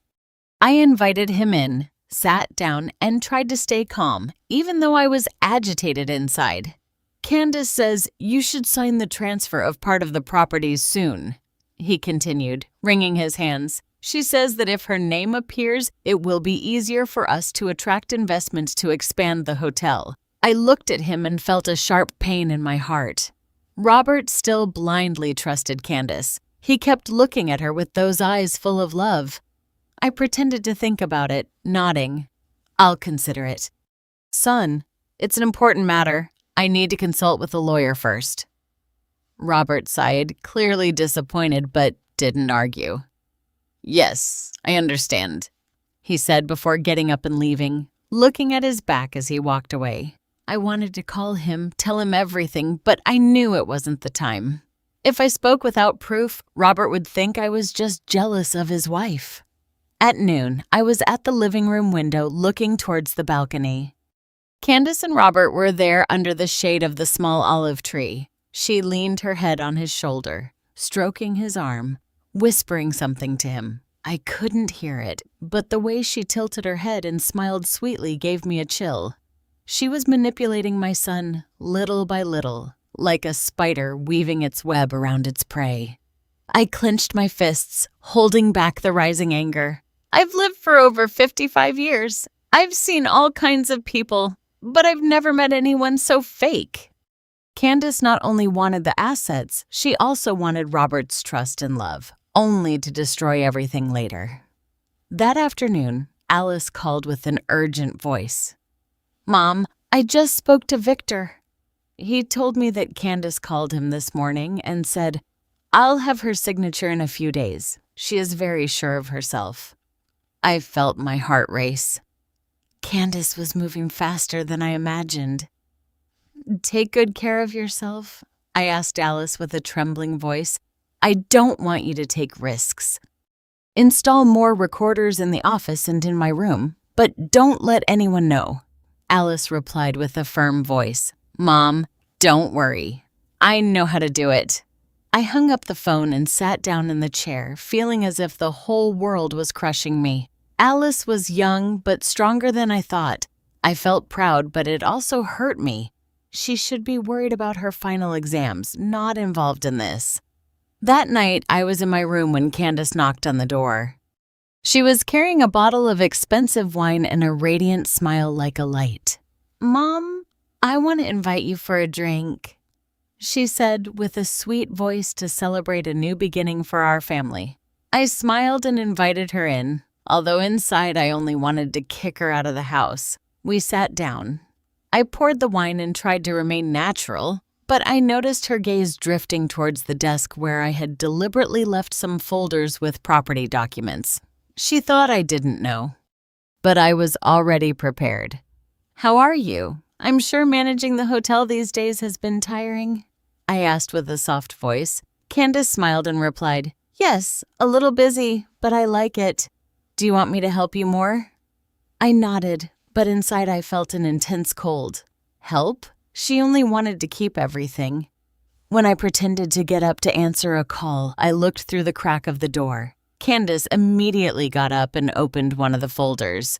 I invited him in, sat down, and tried to stay calm, even though I was agitated inside. "Candace says you should sign the transfer of part of the properties soon," he continued, wringing his hands. "She says that if her name appears, it will be easier for us to attract investments to expand the hotel." I looked at him and felt a sharp pain in my heart. Robert still blindly trusted Candace. He kept looking at her with those eyes full of love. I pretended to think about it, nodding. "I'll consider it." "Son, it's an important matter. I need to consult with a lawyer first." Robert sighed, clearly disappointed, but didn't argue. "Yes, I understand." he said before getting up and leaving, looking at his back as he walked away. I wanted to call him, tell him everything, but I knew it wasn't the time. If I spoke without proof, Robert would think I was just jealous of his wife. At noon, I was at the living room window looking towards the balcony. Candace and Robert were there under the shade of the small olive tree. She leaned her head on his shoulder, stroking his arm, whispering something to him. I couldn't hear it, but the way she tilted her head and smiled sweetly gave me a chill. She was manipulating my son little by little, like a spider weaving its web around its prey. I clenched my fists, holding back the rising anger. I've lived for over 55 years. I've seen all kinds of people, but I've never met anyone so fake. Candace not only wanted the assets, she also wanted Robert's trust and love, only to destroy everything later. That afternoon, Alice called with an urgent voice. Mom, I just spoke to Victor. He told me that Candace called him this morning and said, I'll have her signature in a few days. She is very sure of herself. I felt my heart race. Candace was moving faster than I imagined. Take good care of yourself, I asked Alice with a trembling voice. I don't want you to take risks. Install more recorders in the office and in my room, but don't let anyone know. Alice replied with a firm voice. Mom, don't worry. I know how to do it. I hung up the phone and sat down in the chair, feeling as if the whole world was crushing me. Alice was young but stronger than I thought. I felt proud, but it also hurt me. She should be worried about her final exams, not involved in this. That night, I was in my room when Candace knocked on the door. She was carrying a bottle of expensive wine and a radiant smile like a light. Mom, I want to invite you for a drink, she said with a sweet voice to celebrate a new beginning for our family. I smiled and invited her in, although inside I only wanted to kick her out of the house. We sat down. I poured the wine and tried to remain natural, but I noticed her gaze drifting towards the desk where I had deliberately left some folders with property documents. She thought I didn't know, but I was already prepared. How are you? I'm sure managing the hotel these days has been tiring, I asked with a soft voice. Candace smiled and replied, Yes, a little busy, but I like it. Do you want me to help you more? I nodded, but inside I felt an intense cold. Help? She only wanted to keep everything. When I pretended to get up to answer a call, I looked through the crack of the door. Candace immediately got up and opened one of the folders.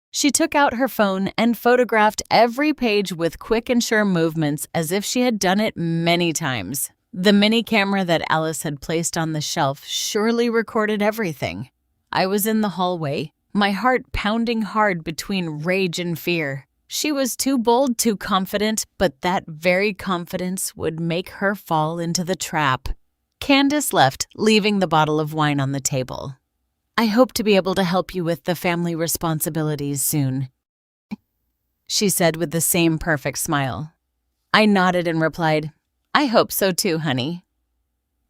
She took out her phone and photographed every page with quick and sure movements as if she had done it many times. The mini camera that Alice had placed on the shelf surely recorded everything. I was in the hallway, my heart pounding hard between rage and fear. She was too bold, too confident, but that very confidence would make her fall into the trap. Candace left, leaving the bottle of wine on the table. I hope to be able to help you with the family responsibilities soon, she said with the same perfect smile. I nodded and replied, I hope so too, honey.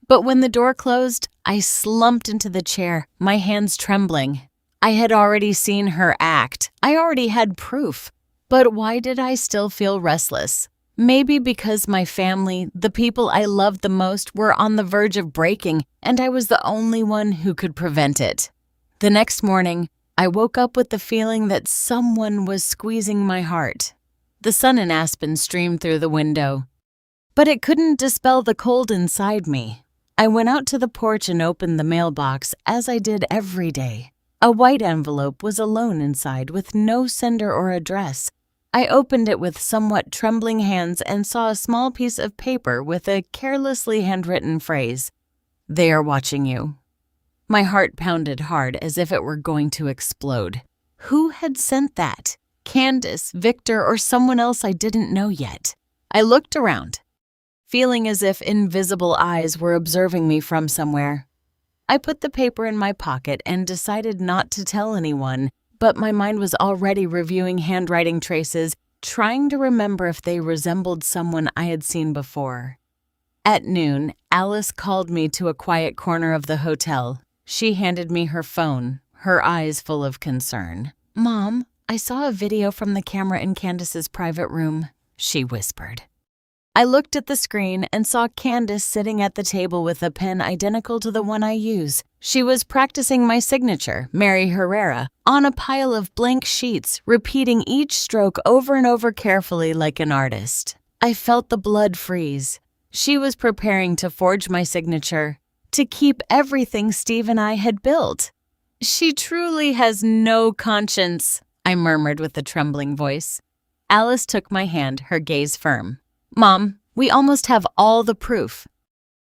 But when the door closed, I slumped into the chair, my hands trembling. I had already seen her act. I already had proof. But why did I still feel restless? Maybe because my family, the people I loved the most, were on the verge of breaking, and I was the only one who could prevent it. The next morning, I woke up with the feeling that someone was squeezing my heart. The sun in Aspen streamed through the window, but it couldn't dispel the cold inside me. I went out to the porch and opened the mailbox, as I did every day. A white envelope was alone inside, with no sender or address. I opened it with somewhat trembling hands and saw a small piece of paper with a carelessly handwritten phrase, "They are watching you." My heart pounded hard as if it were going to explode. Who had sent that? Candace, Victor, or someone else I didn't know yet? I looked around, feeling as if invisible eyes were observing me from somewhere. I put the paper in my pocket and decided not to tell anyone, but my mind was already reviewing handwriting traces, trying to remember if they resembled someone I had seen before. At noon, Alice called me to a quiet corner of the hotel. She handed me her phone. her eyes full of concern. "Mom, I saw a video from the camera in Candace's private room," she whispered. I looked at the screen and saw Candace sitting at the table with a pen identical to the one I use. She was practicing my signature, Mary Herrera, on a pile of blank sheets, repeating each stroke over and over carefully like an artist. I felt the blood freeze. She was preparing to forge my signature, to keep everything Steve and I had built. "She truly has no conscience," I murmured with a trembling voice. Alice took my hand, her gaze firm. "Mom, we almost have all the proof.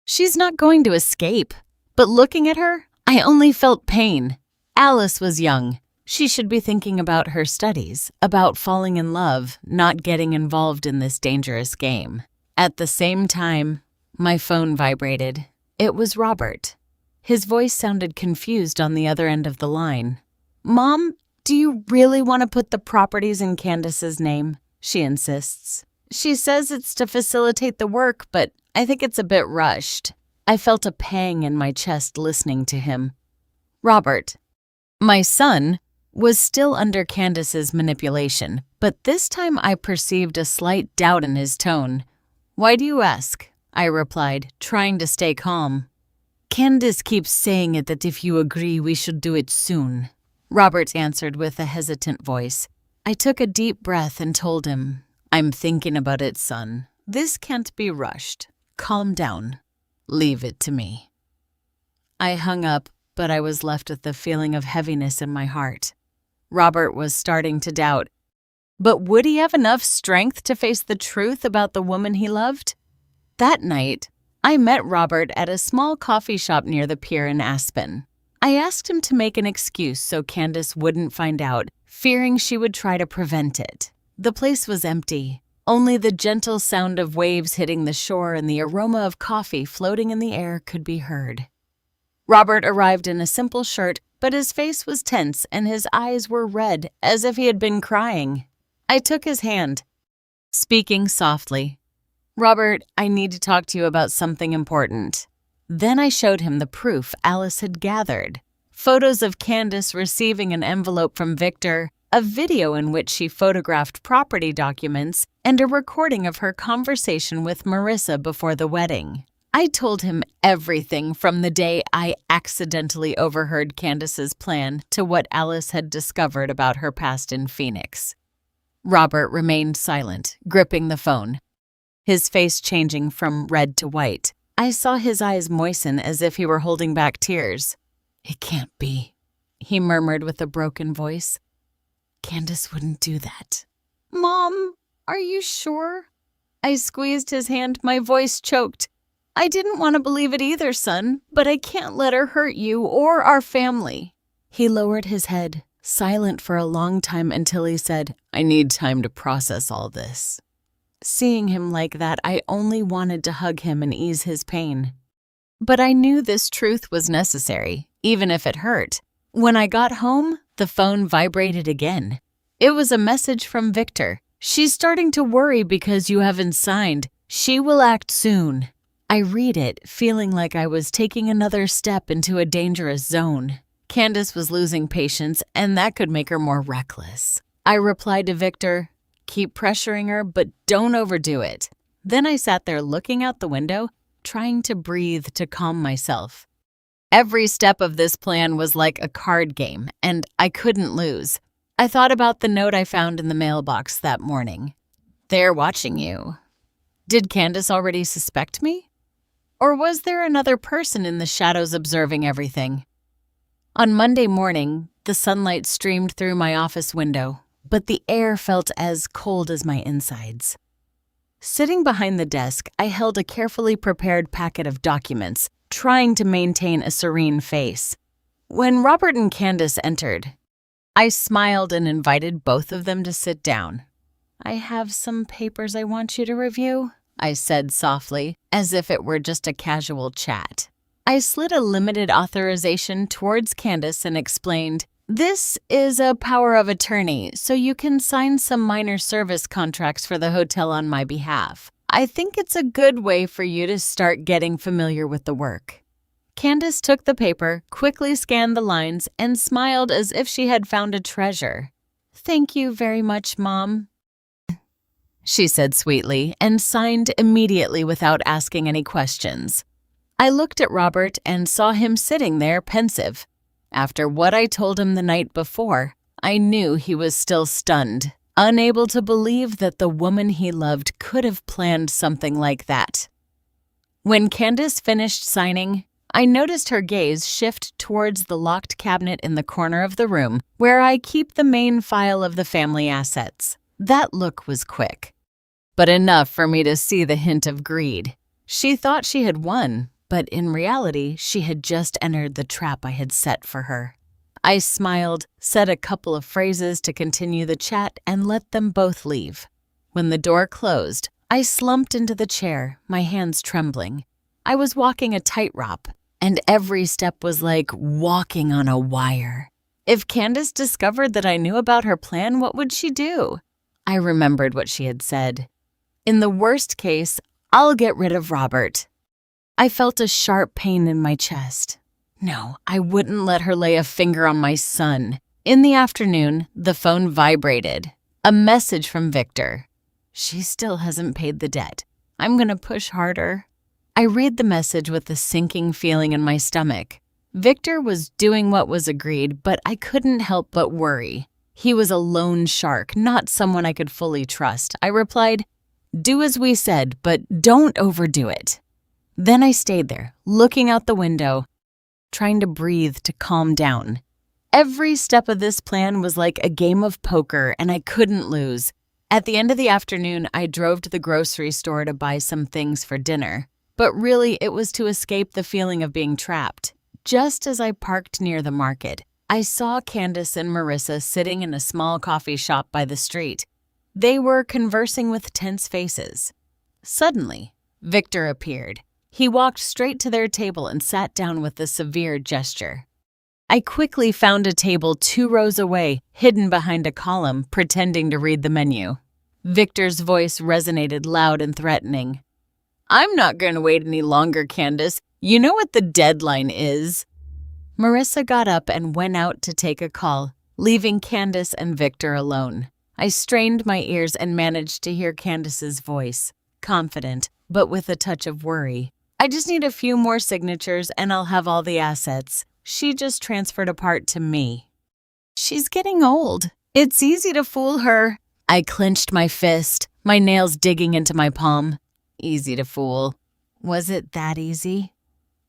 She's not going to escape." But looking at her, I only felt pain. Alice was young. She should be thinking about her studies, about falling in love, not getting involved in this dangerous game. At the same time, my phone vibrated. It was Robert. His voice sounded confused on the other end of the line. "Mom, do you really want to put the properties in Candace's name?" she insists. "She says it's to facilitate the work, but I think it's a bit rushed." I felt a pang in my chest listening to him. Robert, my son, was still under Candace's manipulation, but this time I perceived a slight doubt in his tone. "Why do you ask?" I replied, trying to stay calm. "Candace keeps saying it that if you agree, we should do it soon," Robert answered with a hesitant voice. I took a deep breath and told him, "I'm thinking about it, son. This can't be rushed. Calm down. Leave it to me." I hung up, but I was left with the feeling of heaviness in my heart. Robert was starting to doubt. But would he have enough strength to face the truth about the woman he loved? That night, I met Robert at a small coffee shop near the pier in Aspen. I asked him to make an excuse so Candace wouldn't find out, fearing she would try to prevent it. The place was empty. Only the gentle sound of waves hitting the shore and the aroma of coffee floating in the air could be heard. Robert arrived in a simple shirt, but his face was tense and his eyes were red, as if he had been crying. I took his hand, speaking softly. "Robert, I need to talk to you about something important." Then I showed him the proof Alice had gathered. Photos of Candace receiving an envelope from Victor, a video in which she photographed property documents, and a recording of her conversation with Marissa before the wedding. I told him everything from the day I accidentally overheard Candace's plan to what Alice had discovered about her past in Phoenix. Robert remained silent, gripping the phone, his face changing from red to white. I saw his eyes moisten as if he were holding back tears. "It can't be," he murmured with a broken voice. "Candace wouldn't do that." "Mom, are you sure?" I squeezed his hand, my voice choked. "I didn't want to believe it either, son, but I can't let her hurt you or our family." He lowered his head, silent for a long time until he said, "I need time to process all this." Seeing him like that, I only wanted to hug him and ease his pain. But I knew this truth was necessary, even if it hurt. When I got home, the phone vibrated again. It was a message from Victor. "She's starting to worry because you haven't signed. She will act soon." I read it, feeling like I was taking another step into a dangerous zone. Candace was losing patience, and that could make her more reckless. I replied to Victor, "Keep pressuring her, but don't overdo it." Then I sat there looking out the window, trying to breathe to calm myself. Every step of this plan was like a card game, and I couldn't lose. I thought about the note I found in the mailbox that morning. "They're watching you." Did Candace already suspect me? Or was there another person in the shadows observing everything? On Monday morning, the sunlight streamed through my office window, but the air felt as cold as my insides. Sitting behind the desk, I held a carefully prepared packet of documents, trying to maintain a serene face. When Robert and Candace entered, I smiled and invited both of them to sit down. "I have some papers I want you to review," I said softly, as if it were just a casual chat. I slid a limited authorization towards Candace and explained, "This is a power of attorney, so you can sign some minor service contracts for the hotel on my behalf. I think it's a good way for you to start getting familiar with the work." Candace took the paper, quickly scanned the lines, and smiled as if she had found a treasure. "Thank you very much, Mom," she said sweetly, and signed immediately without asking any questions. I looked at Robert and saw him sitting there pensive. After what I told him the night before, I knew he was still stunned, unable to believe that the woman he loved could have planned something like that. When Candace finished signing, I noticed her gaze shift towards the locked cabinet in the corner of the room where I keep the main file of the family assets. That look was quick, but enough for me to see the hint of greed. She thought she had won, but in reality, she had just entered the trap I had set for her. I smiled, said a couple of phrases to continue the chat, and let them both leave. When the door closed, I slumped into the chair, my hands trembling. I was walking a tightrope, and every step was like walking on a wire. If Candace discovered that I knew about her plan, what would she do? I remembered what she had said. In the worst case, I'll get rid of Robert. I felt a sharp pain in my chest. No, I wouldn't let her lay a finger on my son. In the afternoon, the phone vibrated. A message from Victor. "She still hasn't paid the debt. I'm gonna push harder." I read the message with a sinking feeling in my stomach. Victor was doing what was agreed, but I couldn't help but worry. He was a loan shark, not someone I could fully trust. I replied, "Do as we said, but don't overdo it." Then I stayed there, looking out the window, trying to breathe to calm down. Every step of this plan was like a game of poker, and I couldn't lose. At the end of the afternoon, I drove to the grocery store to buy some things for dinner. But really, it was to escape the feeling of being trapped. Just as I parked near the market, I saw Candace and Marissa sitting in a small coffee shop by the street. They were conversing with tense faces. Suddenly, Victor appeared. He walked straight to their table and sat down with a severe gesture. I quickly found a table 2 rows away, hidden behind a column, pretending to read the menu. Victor's voice resonated loud and threatening. "I'm not going to wait any longer, Candace. You know what the deadline is." Marissa got up and went out to take a call, leaving Candace and Victor alone. I strained my ears and managed to hear Candace's voice, confident, but with a touch of worry. "I just need a few more signatures and I'll have all the assets. She just transferred a part to me." "She's getting old. It's easy to fool her." I clenched my fist, my nails digging into my palm. Easy to fool. Was it that easy?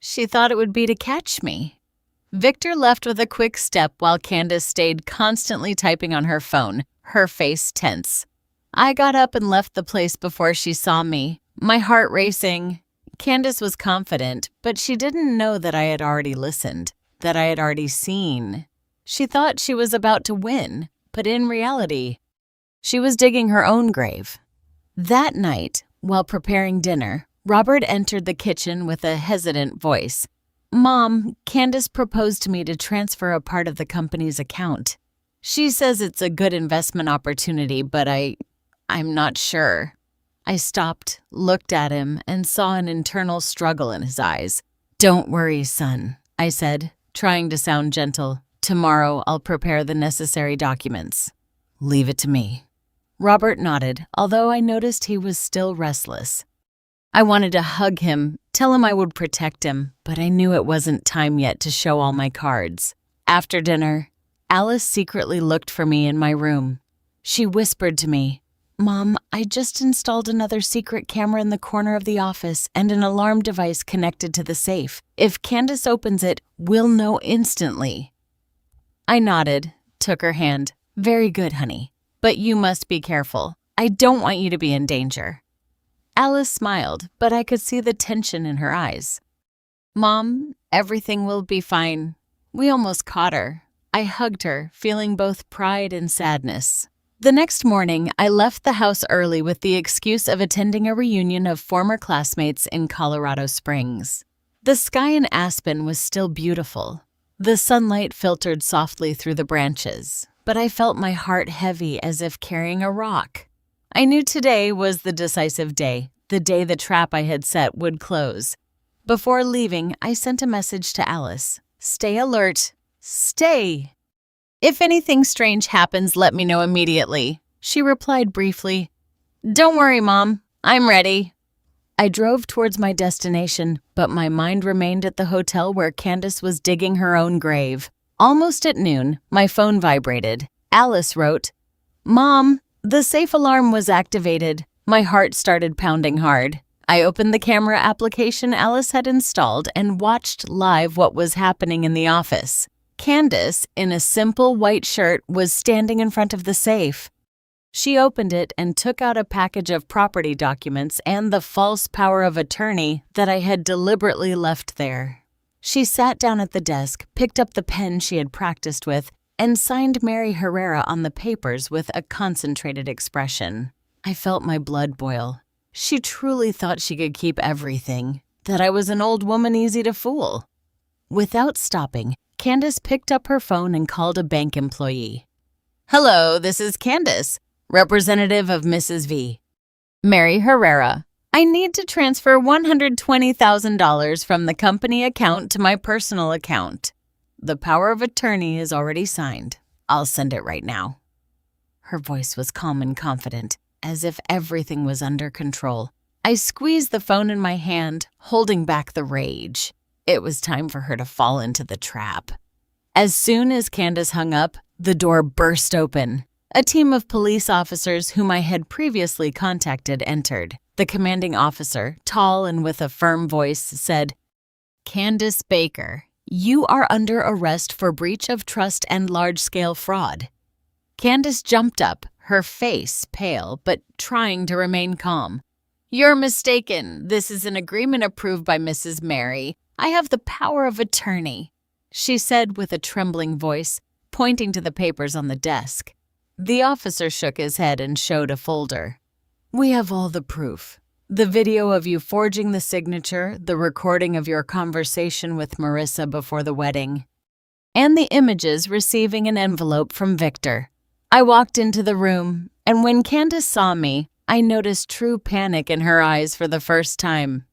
She thought it would be to catch me. Victor left with a quick step while Candace stayed constantly typing on her phone, her face tense. I got up and left the place before she saw me, my heart racing. Candace was confident, but she didn't know that I had already listened, that I had already seen. She thought she was about to win, but in reality, she was digging her own grave. That night, while preparing dinner, Robert entered the kitchen with a hesitant voice. "Mom, Candace proposed to me to transfer a part of the company's account. She says it's a good investment opportunity, but I'm not sure." I stopped, looked at him, and saw an internal struggle in his eyes. "Don't worry, son," I said, trying to sound gentle. "Tomorrow I'll prepare the necessary documents. Leave it to me." Robert nodded, although I noticed he was still restless. I wanted to hug him, tell him I would protect him, but I knew it wasn't time yet to show all my cards. After dinner, Alice secretly looked for me in my room. She whispered to me, "Mom, I just installed another secret camera in the corner of the office and an alarm device connected to the safe. If Candace opens it, we'll know instantly." I nodded, took her hand. "Very good, honey. But you must be careful. I don't want you to be in danger." Alice smiled, but I could see the tension in her eyes. "Mom, everything will be fine. We almost caught her." I hugged her, feeling both pride and sadness. The next morning, I left the house early with the excuse of attending a reunion of former classmates in Colorado Springs. The sky in Aspen was still beautiful. The sunlight filtered softly through the branches, but I felt my heart heavy as if carrying a rock. I knew today was the decisive day, the day the trap I had set would close. Before leaving, I sent a message to Alice. Stay alert. Stay. If anything strange happens, let me know immediately. She replied briefly. Don't worry, Mom. I'm ready. I drove towards my destination, but my mind remained at the hotel where Candace was digging her own grave. Almost at noon, my phone vibrated. Alice wrote, Mom, the safe alarm was activated. My heart started pounding hard. I opened the camera application Alice had installed and watched live what was happening in the office. Candace, in a simple white shirt, was standing in front of the safe. She opened it and took out a package of property documents and the false power of attorney that I had deliberately left there. She sat down at the desk, picked up the pen she had practiced with, and signed Mary Herrera on the papers with a concentrated expression. I felt my blood boil. She truly thought she could keep everything, that I was an old woman easy to fool. Without stopping, Candace picked up her phone and called a bank employee. Hello, this is Candace, representative of Mrs. V. Mary Herrera. I need to transfer $120,000 from the company account to my personal account. The power of attorney is already signed. I'll send it right now. Her voice was calm and confident, as if everything was under control. I squeezed the phone in my hand, holding back the rage. It was time for her to fall into the trap. As soon as Candace hung up, the door burst open. A team of police officers whom I had previously contacted entered. The commanding officer, tall and with a firm voice, said, Candace Baker, you are under arrest for breach of trust and large-scale fraud. Candace jumped up, her face pale, but trying to remain calm. You're mistaken. This is an agreement approved by Mrs. Mary. I have the power of attorney, she said with a trembling voice, pointing to the papers on the desk. The officer shook his head and showed a folder. We have all the proof. The video of you forging the signature, the recording of your conversation with Marissa before the wedding, and the images receiving an envelope from Victor. I walked into the room, and when Candace saw me, I noticed true panic in her eyes for the first time.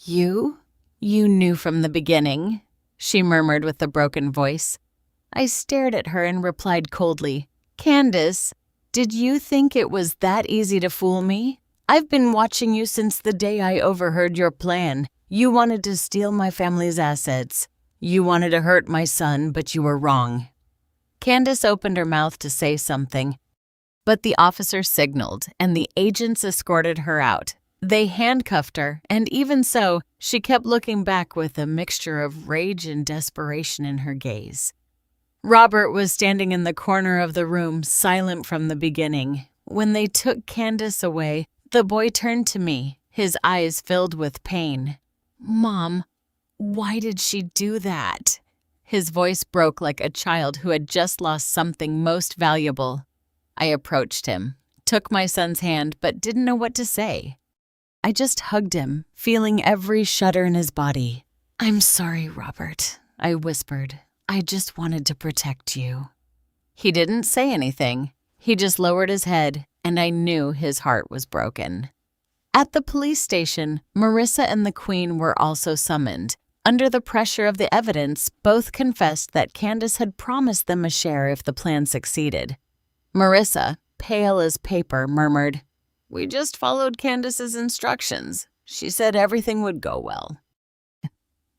You? You knew from the beginning, she murmured with a broken voice. I stared at her and replied coldly, Candace, did you think it was that easy to fool me? I've been watching you since the day I overheard your plan. You wanted to steal my family's assets. You wanted to hurt my son, but you were wrong. Candace opened her mouth to say something, but the officer signaled, and the agents escorted her out. They handcuffed her, and even so, she kept looking back with a mixture of rage and desperation in her gaze. Robert was standing in the corner of the room, silent from the beginning. When they took Candace away, the boy turned to me, his eyes filled with pain. Mom, why did she do that? His voice broke like a child who had just lost something most valuable. I approached him, took my son's hand, but didn't know what to say. I just hugged him, feeling every shudder in his body. I'm sorry, Robert, I whispered. I just wanted to protect you. He didn't say anything. He just lowered his head, and I knew his heart was broken. At the police station, Marissa and the Queen were also summoned. Under the pressure of the evidence, both confessed that Candace had promised them a share if the plan succeeded. Marissa, pale as paper, murmured, We just followed Candace's instructions. She said everything would go well.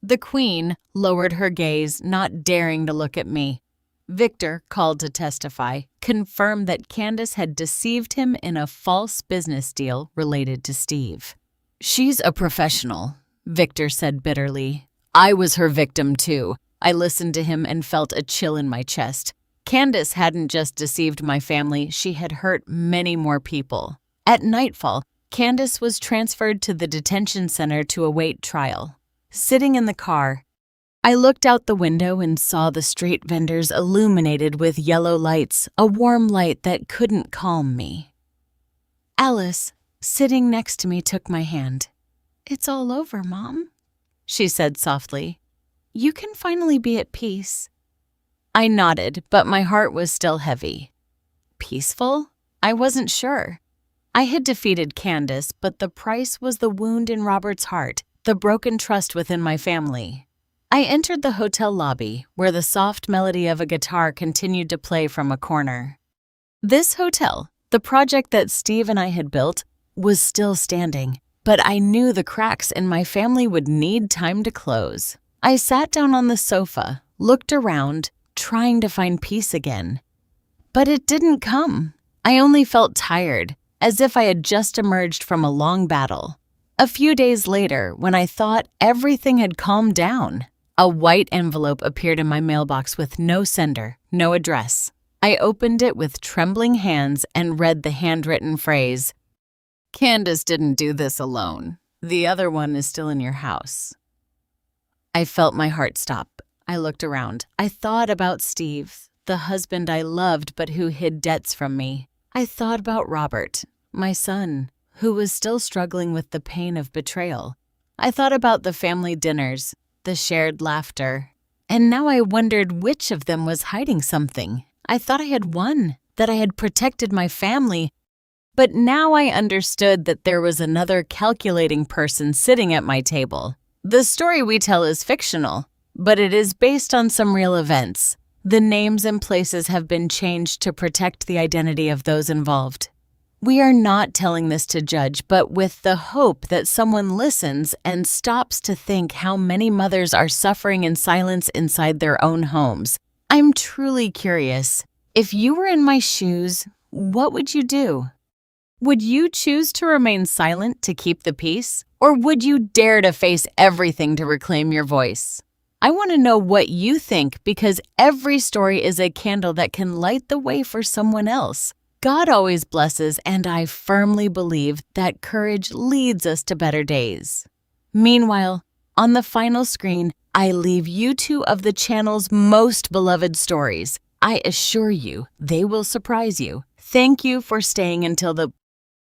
The Queen lowered her gaze, not daring to look at me. Victor, called to testify, confirmed that Candace had deceived him in a false business deal related to Steve. She's a professional, Victor said bitterly. I was her victim too. I listened to him and felt a chill in my chest. Candace hadn't just deceived my family, she had hurt many more people. At nightfall, Candace was transferred to the detention center to await trial. Sitting in the car, I looked out the window and saw the street vendors illuminated with yellow lights, a warm light that couldn't calm me. Alice, sitting next to me, took my hand. It's all over, Mom, she said softly. You can finally be at peace. I nodded, but my heart was still heavy. Peaceful? I wasn't sure. I had defeated Candace, but the price was the wound in Robert's heart. the broken trust within my family. I entered the hotel lobby, where the soft melody of a guitar continued to play from a corner. This hotel, the project that Steve and I had built, was still standing, but I knew the cracks in my family would need time to close. I sat down on the sofa, looked around, trying to find peace again. But it didn't come. I only felt tired, as if I had just emerged from a long battle. A few days later, when I thought everything had calmed down, a white envelope appeared in my mailbox with no sender, no address. I opened it with trembling hands and read the handwritten phrase, "Candace didn't do this alone. The other one is still in your house." I felt my heart stop. I looked around. I thought about Steve, the husband I loved but who hid debts from me. I thought about Robert, my son, who was still struggling with the pain of betrayal. I thought about the family dinners, the shared laughter, and now I wondered which of them was hiding something. I thought I had won, that I had protected my family, but now I understood that there was another calculating person sitting at my table. The story we tell is fictional, but it is based on some real events. The names and places have been changed to protect the identity of those involved. We are not telling this to judge, but with the hope that someone listens and stops to think how many mothers are suffering in silence inside their own homes. I'm truly curious. If you were in my shoes, what would you do? Would you choose to remain silent to keep the peace? Or would you dare to face everything to reclaim your voice? I want to know what you think, because every story is a candle that can light the way for someone else. God always blesses, and I firmly believe that courage leads us to better days. Meanwhile, on the final screen, I leave you two of the channel's most beloved stories. I assure you, they will surprise you. Thank you for staying until the